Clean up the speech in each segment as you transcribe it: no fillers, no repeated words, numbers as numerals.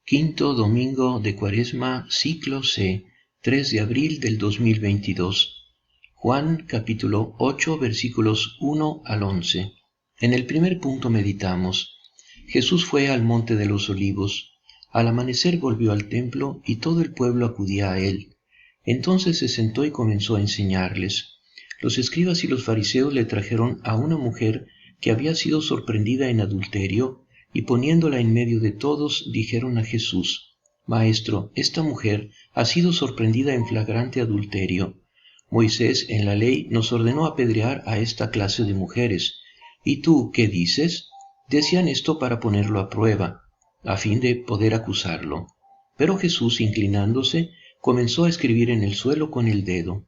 Quinto domingo de Cuaresma, ciclo C, 3 de abril del 2022. Juan capítulo 8, versículos 1 al 11. En el primer punto meditamos: Jesús fue al monte de los Olivos. Al amanecer volvió al templo y todo el pueblo acudía a él. Entonces se sentó y comenzó a enseñarles. Los escribas y los fariseos le trajeron a una mujer que había sido sorprendida en adulterio, y poniéndola en medio de todos, dijeron a Jesús: Maestro, esta mujer ha sido sorprendida en flagrante adulterio. Moisés en la ley nos ordenó apedrear a esta clase de mujeres. ¿Y tú qué dices? Decían esto para ponerlo a prueba, a fin de poder acusarlo. Pero Jesús, inclinándose, comenzó a escribir en el suelo con el dedo.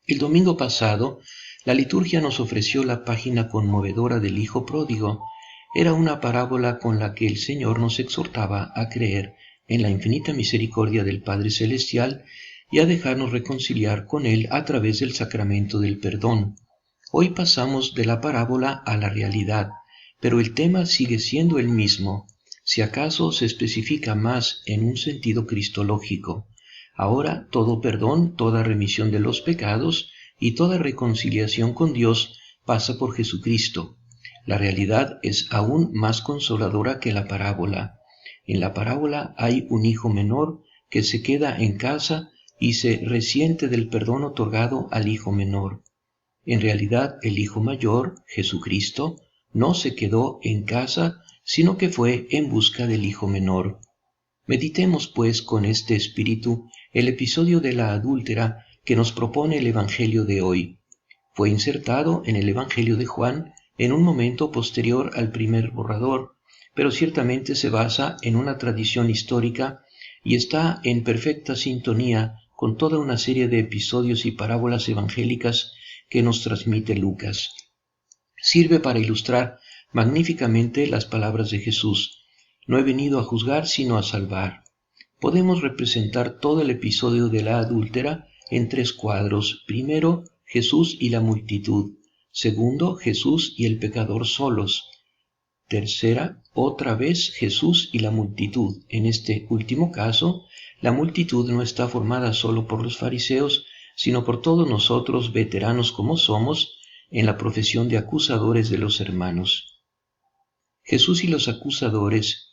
El domingo pasado, la liturgia nos ofreció la página conmovedora del Hijo Pródigo. Era una parábola con la que el Señor nos exhortaba a creer en la infinita misericordia del Padre Celestial y a dejarnos reconciliar con Él a través del sacramento del perdón. Hoy pasamos de la parábola a la realidad, pero el tema sigue siendo el mismo, si acaso se especifica más en un sentido cristológico. Ahora todo perdón, toda remisión de los pecados y toda reconciliación con Dios pasa por Jesucristo. La realidad es aún más consoladora que la parábola. En la parábola hay un hijo menor que se queda en casa y se resiente del perdón otorgado al hijo menor. En realidad, el hijo mayor, Jesucristo, no se quedó en casa, sino que fue en busca del hijo menor. Meditemos, pues, con este espíritu el episodio de la adúltera que nos propone el Evangelio de hoy. Fue insertado en el Evangelio de Juan en un momento posterior al primer borrador, pero ciertamente se basa en una tradición histórica y está en perfecta sintonía con toda una serie de episodios y parábolas evangélicas que nos transmite Lucas. Sirve para ilustrar magníficamente las palabras de Jesús: no he venido a juzgar sino a salvar. Podemos representar todo el episodio de la adúltera en tres cuadros. Primero, Jesús y la multitud. Segundo, Jesús y el pecador solos. Tercera, otra vez Jesús y la multitud. En este último caso, la multitud no está formada solo por los fariseos, sino por todos nosotros, veteranos como somos, en la profesión de acusadores de los hermanos. Jesús y los acusadores.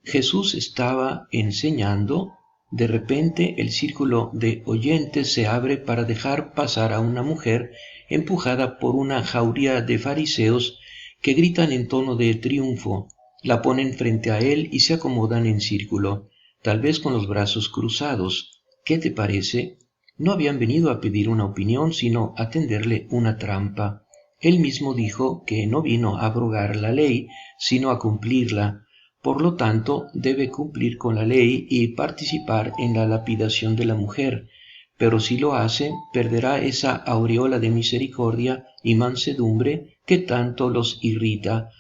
Jesús estaba enseñando. De repente el círculo de oyentes se abre para dejar pasar a una mujer empujada por una jauría de fariseos que gritan en tono de triunfo. La ponen frente a él y se acomodan en círculo, tal vez con los brazos cruzados. ¿Qué te parece? No habían venido a pedir una opinión, sino a tenderle una trampa. Él mismo dijo que no vino a abrogar la ley, sino a cumplirla. Por lo tanto, debe cumplir con la ley y participar en la lapidación de la mujer, pero si lo hace, perderá esa aureola de misericordia y mansedumbre que tanto los irrita,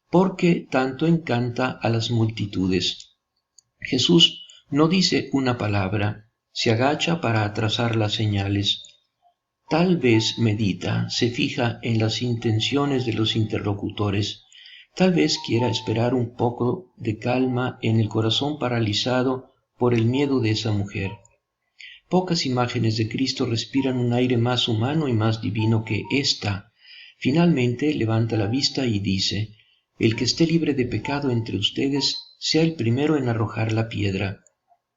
porque tanto encanta a las multitudes. Jesús no dice una palabra, se agacha para trazar las señales. Tal vez medita, se fija en las intenciones de los interlocutores. Tal vez quiera esperar un poco de calma en el corazón paralizado por el miedo de esa mujer. Pocas imágenes de Cristo respiran un aire más humano y más divino que esta. Finalmente levanta la vista y dice: el que esté libre de pecado entre ustedes, sea el primero en arrojar la piedra.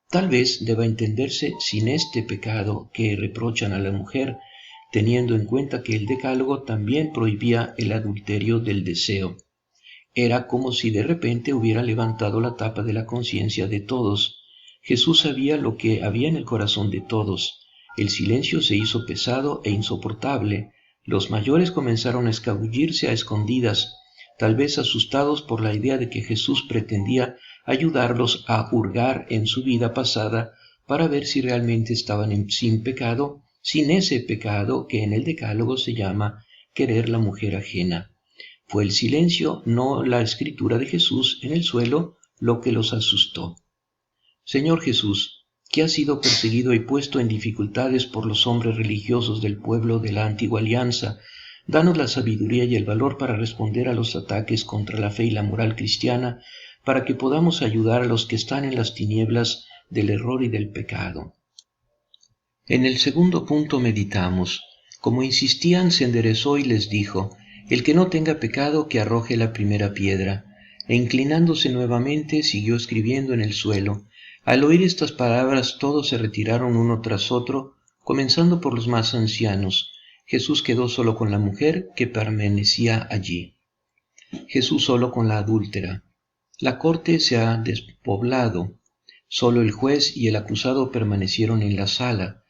Tal vez deba entenderse sin este pecado que reprochan a la mujer, teniendo en cuenta que el Decálogo también prohibía el adulterio del deseo. Era como si de repente hubiera levantado la tapa de la conciencia de todos. Jesús sabía lo que había en el corazón de todos. El silencio se hizo pesado e insoportable. Los mayores comenzaron a escabullirse a escondidas, tal vez asustados por la idea de que Jesús pretendía ayudarlos a hurgar en su vida pasada para ver si realmente estaban sin pecado, sin ese pecado que en el Decálogo se llama querer la mujer ajena. Fue el silencio, no la escritura de Jesús en el suelo, lo que los asustó. Señor Jesús, que has sido perseguido y puesto en dificultades por los hombres religiosos del pueblo de la antigua alianza, danos la sabiduría y el valor para responder a los ataques contra la fe y la moral cristiana, para que podamos ayudar a los que están en las tinieblas del error y del pecado. En el segundo punto meditamos. Como insistían, se enderezó y les dijo: el que no tenga pecado, que arroje la primera piedra. E inclinándose nuevamente, siguió escribiendo en el suelo. Al oír estas palabras, todos se retiraron uno tras otro, comenzando por los más ancianos. Jesús quedó solo con la mujer que permanecía allí. Jesús solo con la adúltera. La corte se ha despoblado. Solo el juez y el acusado permanecieron en la sala.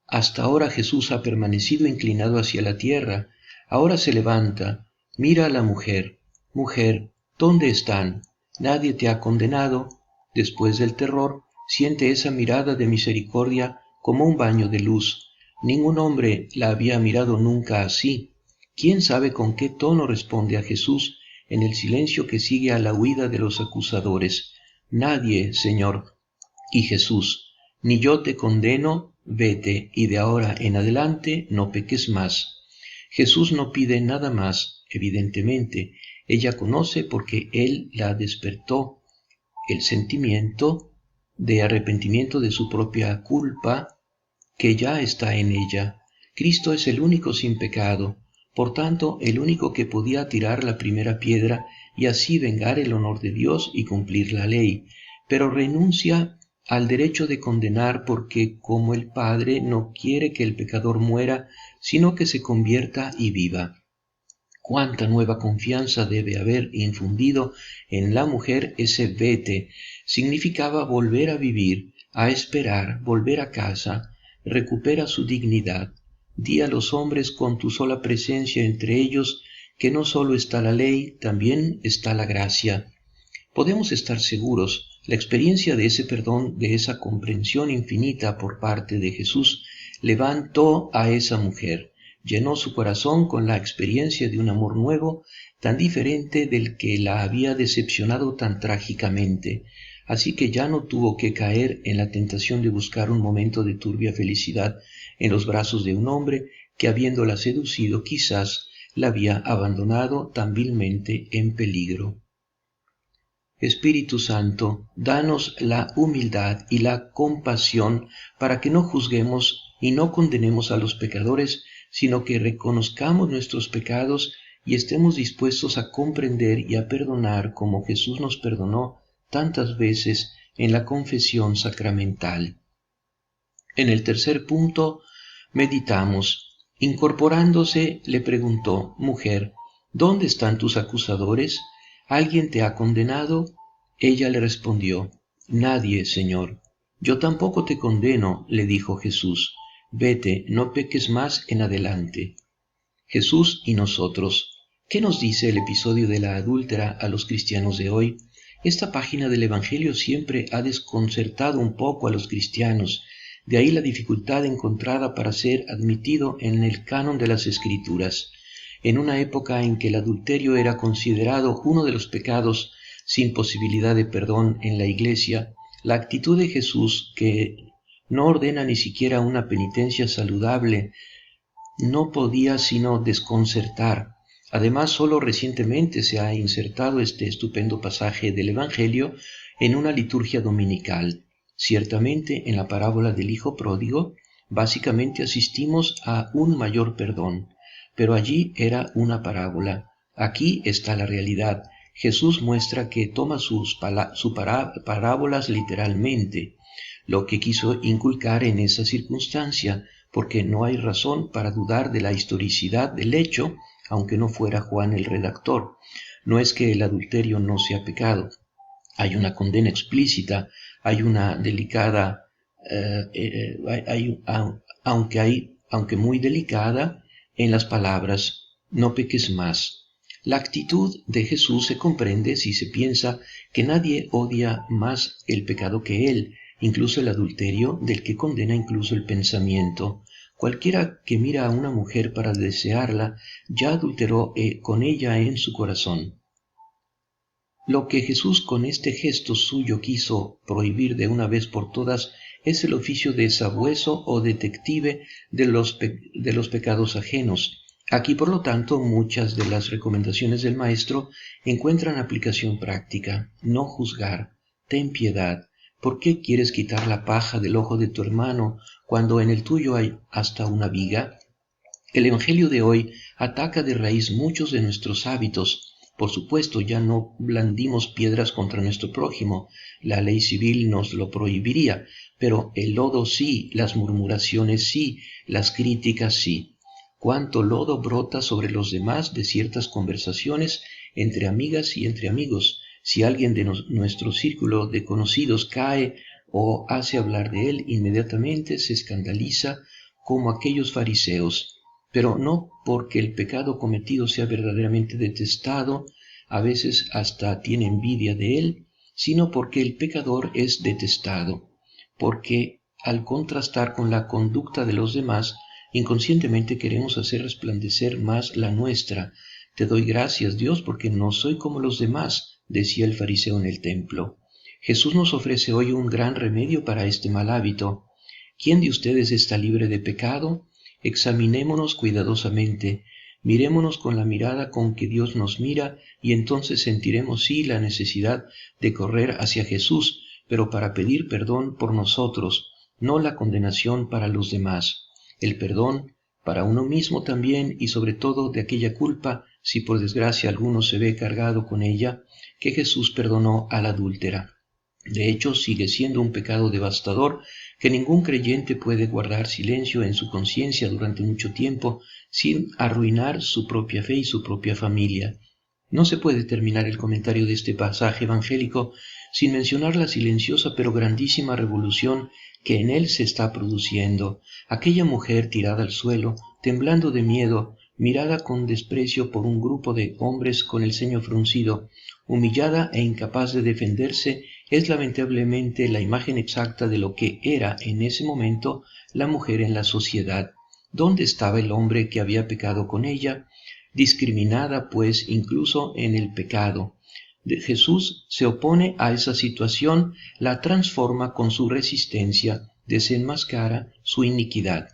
Hasta ahora Jesús ha permanecido inclinado hacia la tierra. Ahora se levanta, mira a la mujer. Mujer, ¿dónde están? ¿Nadie te ha condenado? Después del terror, siente esa mirada de misericordia como un baño de luz. Ningún hombre la había mirado nunca así. ¿Quién sabe con qué tono responde a Jesús en el silencio que sigue a la huida de los acusadores? Nadie, Señor. Y Jesús: ni yo te condeno, vete, y de ahora en adelante no peques más. Jesús no pide nada más, evidentemente. Ella conoce, porque Él la despertó, el sentimiento de arrepentimiento de su propia culpa que ya está en ella. Cristo es el único sin pecado, por tanto, el único que podía tirar la primera piedra y así vengar el honor de Dios y cumplir la ley, pero renuncia al derecho de condenar porque, como el Padre, no quiere que el pecador muera, sino que se convierta y viva. Cuánta nueva confianza debe haber infundido en la mujer ese vete. Significaba volver a vivir, a esperar, volver a casa. Recupera su dignidad. Di a los hombres con tu sola presencia entre ellos que no solo está la ley, también está la gracia. Podemos estar seguros, la experiencia de ese perdón, de esa comprensión infinita por parte de Jesús, levantó a esa mujer, llenó su corazón con la experiencia de un amor nuevo, tan diferente del que la había decepcionado tan trágicamente. Así que ya no tuvo que caer en la tentación de buscar un momento de turbia felicidad en los brazos de un hombre que, habiéndola seducido, quizás la había abandonado tan vilmente en peligro. Espíritu Santo, danos la humildad y la compasión para que no juzguemos y no condenemos a los pecadores, sino que reconozcamos nuestros pecados y estemos dispuestos a comprender y a perdonar como Jesús nos perdonó tantas veces en la confesión sacramental. En el tercer punto, meditamos. Incorporándose, le preguntó: mujer, ¿dónde están tus acusadores? ¿Alguien te ha condenado? Ella le respondió: nadie, Señor. Yo tampoco te condeno, le dijo Jesús. Vete, no peques más en adelante. Jesús y nosotros. ¿Qué nos dice el episodio de la adúltera a los cristianos de hoy? Esta página del Evangelio siempre ha desconcertado un poco a los cristianos, de ahí la dificultad encontrada para ser admitido en el canon de las Escrituras. En una época en que el adulterio era considerado uno de los pecados sin posibilidad de perdón en la Iglesia, la actitud de Jesús, que no ordena ni siquiera una penitencia saludable, no podía sino desconcertar. Además, solo recientemente se ha insertado este estupendo pasaje del Evangelio en una liturgia dominical. Ciertamente, en la parábola del Hijo Pródigo, básicamente asistimos a un mayor perdón, pero allí era una parábola. Aquí está la realidad. Jesús muestra que toma sus parábolas literalmente, lo que quiso inculcar en esa circunstancia, porque no hay razón para dudar de la historicidad del hecho, aunque no fuera Juan el redactor. No es que el adulterio no sea pecado. Hay una condena explícita, hay una delicada, aunque muy delicada, en las palabras: no peques más. La actitud de Jesús se comprende si se piensa que nadie odia más el pecado que Él, incluso el adulterio, del que condena incluso el pensamiento. Cualquiera que mira a una mujer para desearla, ya adulteró con ella en su corazón. Lo que Jesús con este gesto suyo quiso prohibir de una vez por todas es el oficio de sabueso o detective de los pecados ajenos. Aquí, por lo tanto, muchas de las recomendaciones del Maestro encuentran aplicación práctica. No juzgar, ten piedad. ¿Por qué quieres quitar la paja del ojo de tu hermano cuando en el tuyo hay hasta una viga? El Evangelio de hoy ataca de raíz muchos de nuestros hábitos. Por supuesto, ya no blandimos piedras contra nuestro prójimo, la ley civil nos lo prohibiría, pero el lodo sí, las murmuraciones sí, las críticas sí. Cuánto lodo brota sobre los demás de ciertas conversaciones entre amigas y entre amigos. Si alguien de nuestro círculo de conocidos cae o hace hablar de él, inmediatamente se escandaliza como aquellos fariseos. Pero no porque el pecado cometido sea verdaderamente detestado, a veces hasta tiene envidia de él, sino porque el pecador es detestado, porque al contrastar con la conducta de los demás, inconscientemente queremos hacer resplandecer más la nuestra. Te doy gracias, Dios, porque no soy como los demás, decía el fariseo en el templo. Jesús nos ofrece hoy un gran remedio para este mal hábito. ¿Quién de ustedes está libre de pecado? Examinémonos cuidadosamente, mirémonos con la mirada con que Dios nos mira y entonces sentiremos sí la necesidad de correr hacia Jesús, pero para pedir perdón por nosotros, no la condenación para los demás. El perdón para uno mismo también y sobre todo de aquella culpa, si por desgracia alguno se ve cargado con ella, que Jesús perdonó a la adúltera. De hecho, sigue siendo un pecado devastador que ningún creyente puede guardar silencio en su conciencia durante mucho tiempo sin arruinar su propia fe y su propia familia. No se puede terminar el comentario de este pasaje evangélico sin mencionar la silenciosa pero grandísima revolución que en él se está produciendo. Aquella mujer tirada al suelo, temblando de miedo, mirada con desprecio por un grupo de hombres con el ceño fruncido, humillada e incapaz de defenderse, es lamentablemente la imagen exacta de lo que era en ese momento la mujer en la sociedad. ¿Dónde estaba el hombre que había pecado con ella? Discriminada, pues, incluso en el pecado. Jesús se opone a esa situación, la transforma con su resistencia, desenmascara su iniquidad.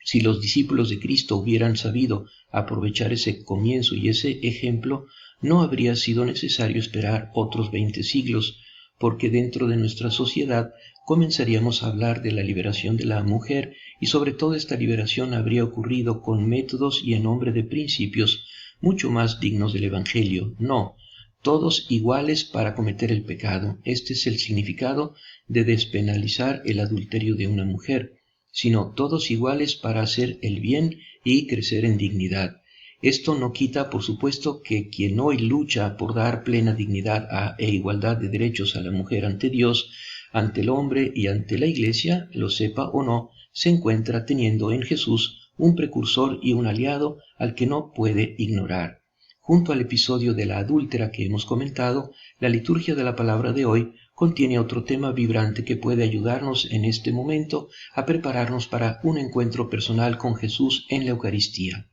Si los discípulos de Cristo hubieran sabido aprovechar ese comienzo y ese ejemplo, no habría sido necesario esperar otros 20 siglos, porque dentro de nuestra sociedad comenzaríamos a hablar de la liberación de la mujer y sobre todo esta liberación habría ocurrido con métodos y en nombre de principios mucho más dignos del Evangelio. No, todos iguales para cometer el pecado. Este es el significado de despenalizar el adulterio de una mujer, sino todos iguales para hacer el bien y crecer en dignidad. Esto no quita, por supuesto, que quien hoy lucha por dar plena dignidad e igualdad de derechos a la mujer ante Dios, ante el hombre y ante la Iglesia, lo sepa o no, se encuentra teniendo en Jesús un precursor y un aliado al que no puede ignorar. Junto al episodio de la adúltera que hemos comentado, la liturgia de la palabra de hoy contiene otro tema vibrante que puede ayudarnos en este momento a prepararnos para un encuentro personal con Jesús en la Eucaristía.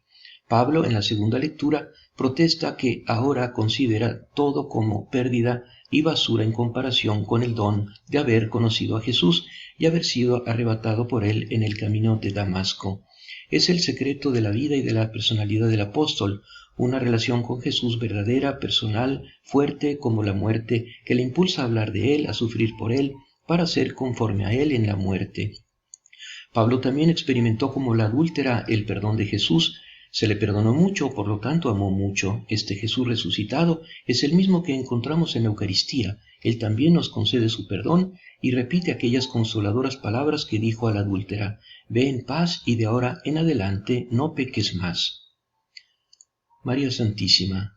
Pablo, en la segunda lectura, protesta que ahora considera todo como pérdida y basura en comparación con el don de haber conocido a Jesús y haber sido arrebatado por él en el camino de Damasco. Es el secreto de la vida y de la personalidad del apóstol, una relación con Jesús verdadera, personal, fuerte como la muerte, que le impulsa a hablar de Él, a sufrir por Él, para ser conforme a Él en la muerte. Pablo también experimentó como la adúltera el perdón de Jesús. Se le perdonó mucho, por lo tanto amó mucho. Este Jesús resucitado es el mismo que encontramos en la Eucaristía. Él también nos concede su perdón y repite aquellas consoladoras palabras que dijo a la adúltera: «Ve en paz y de ahora en adelante no peques más». María Santísima,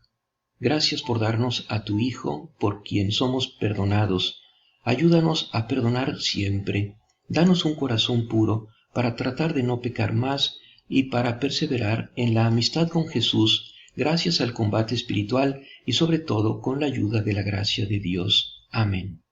gracias por darnos a tu Hijo, por quien somos perdonados. Ayúdanos a perdonar siempre. Danos un corazón puro para tratar de no pecar más y para perseverar en la amistad con Jesús, gracias al combate espiritual y sobre todo con la ayuda de la gracia de Dios. Amén.